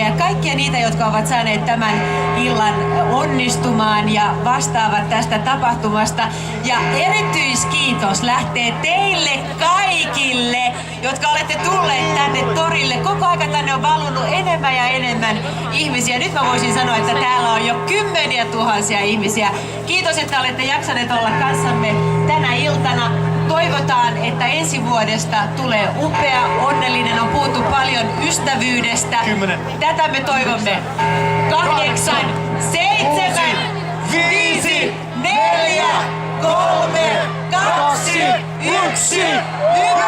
ja kaikkia niitä, jotka ovat saaneet tämän illan onnistumaan ja vastaavat tästä tapahtumasta. Ja erityiskiitos lähtee teille kaikille, jotka olette tulleet tänne torille. Koko ajan tänne on valunut enemmän ja enemmän ihmisiä. Nyt mä voisin sanoa, että täällä on jo kymmeniä tuhansia ihmisiä. Kiitos, että olette jaksaneet olla kanssamme tänä iltana. Toivotaan, että ensi vuodesta tulee upea, onnellinen. On puhuttu paljon ystävyydestä. 10. Tätä me toivomme. 8, 7, 5, 4, 3, 2, 1, hyvä!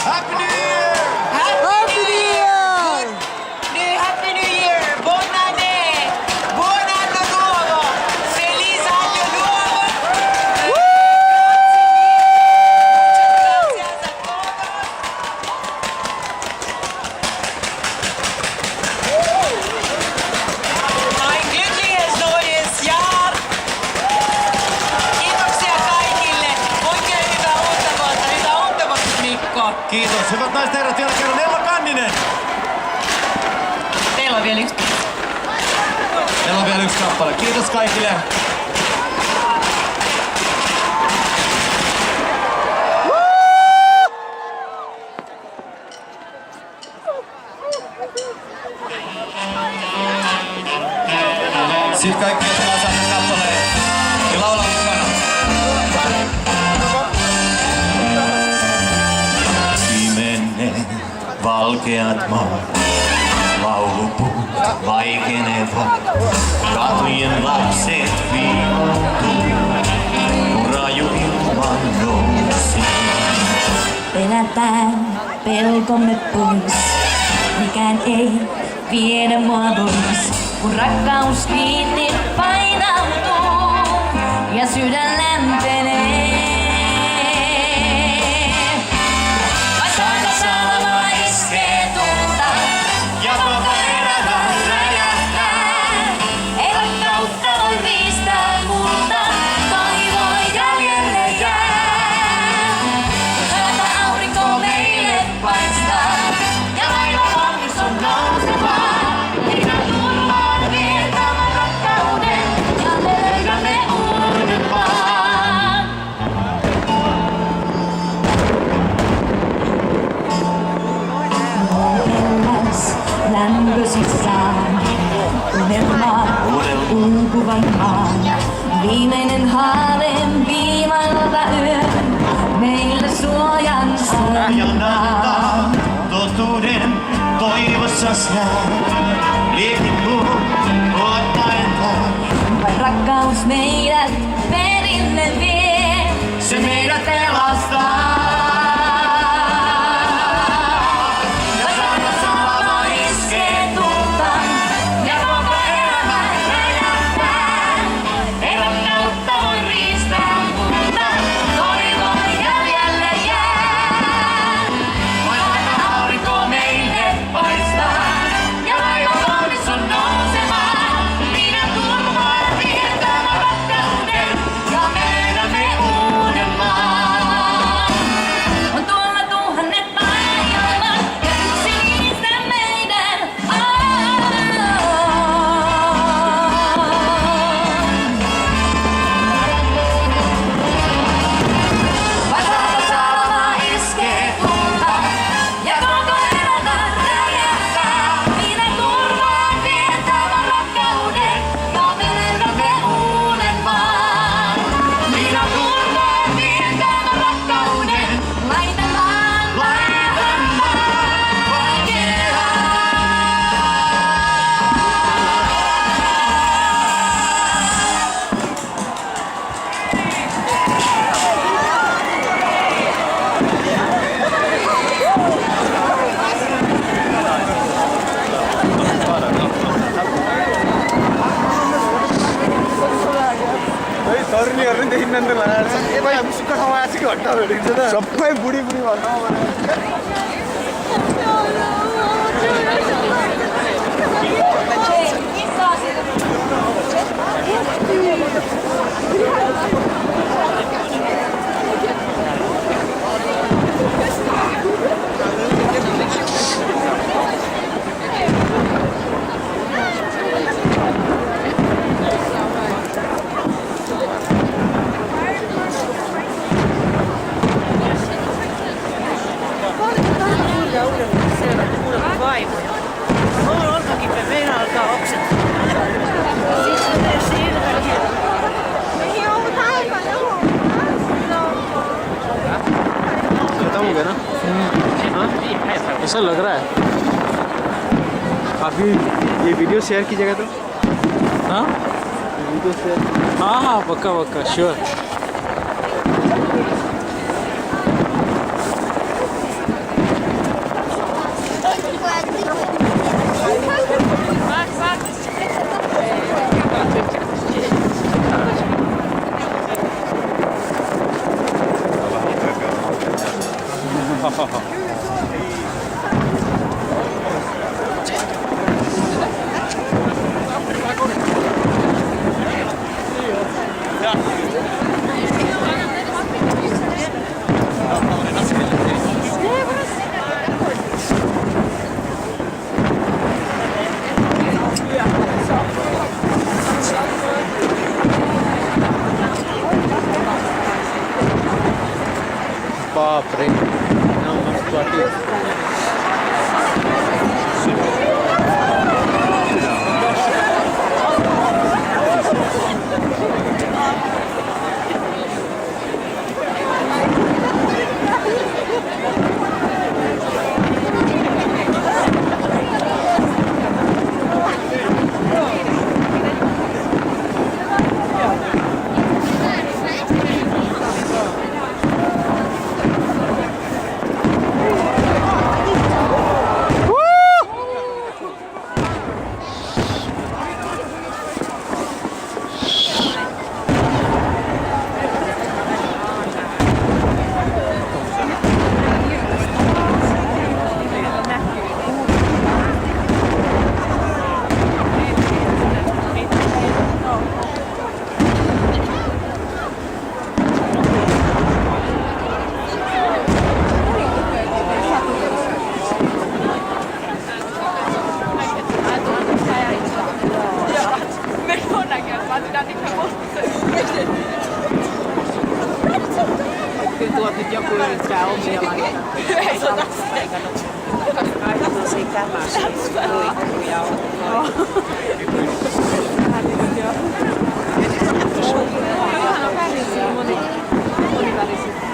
Happy New Year! Happy New Year! Happy New Year! Buon anno! Buon anno nuovo! Feliz año nuovo! Gracias a todos! Ein glückliches neues Jahr! Kiitoksia kaikille! Oikein hyvää uutta vuotta! Hyvää uutta vuotta, Mikko! Kiitos. Hyvät naiset ja herrat, vielä kerran Nella Kanninen. Teillä on vielä yksi. Meillä on vielä yksi kappale. Kiitos kaikille. Sitten kaikki, jotka on saanut kappaleen, niin laulaa mukana. Pimenee valkeat maat, laulupuut vaikenevat, katujen lapset viivattuu, kun raju ilman nousee. Pelätään pelkomme pois, mikään ei viedä mua pois, kun rakkaus kiinni painautuu ja sydän lämpenee. Vaikka salama iskee tulta ja koko elämä räjähtää, ei rakkautta voi riistää multa, toivoa jäljelle jää. Täältä aurinko meille paistaa ja laivon onnus on nousevaa. Minä turvaan vietämän rakkauden ja löydämme uuden maan. Hellas lämpöisissään unelmaa uupuvan maan. Viimeinen haave viimalta yön meille suojan antaa. Totuuden toivossa näin, liekin luo luottaen taas. Vain rakkaus meidät perille vie, Se meidät pelastaa. ja saada salama iskee tulta ja koko elämä räjähtää. Ei rakkautta voi riistää multa, toivoa jäljelle jää. Vaikka aurinko meille paistaa ja laivon onnus on nousevaa, minä turvaan vietämän rakkauden ja löydämme uuden maan. On tuolla tuhannet maailmat ja yksi niistä meidän on. Vaikka salama iskee tulta ja koko elämä räjähtää, minä turvaan vietämän rakkauden ja me löydämme uuden maan. Minä turvaan vietämän rakkauden, laitamaan तरुणीहरूले देखिन्न त लगाएर ए भाइ सुक्खा ठाउँमा आएको छ कि हट्टा भेटेको छ त सबै बुढी बुढी भन्नु alkaa oksettaa. खत्म हो गया ना हाँ? ऐसा लग रहा है अभी ये वीडियो शेयर कीजिएगा तो हाँ वीडियो शेयर हाँ हाँ पक्का पक्का श्योर बाप रे ना मस्त वाटी Kyllä nyt joku yrittää omia laittaa. Aina tosi kämässä. Luikkuja on. Vähän on värisiä, monivärisiä.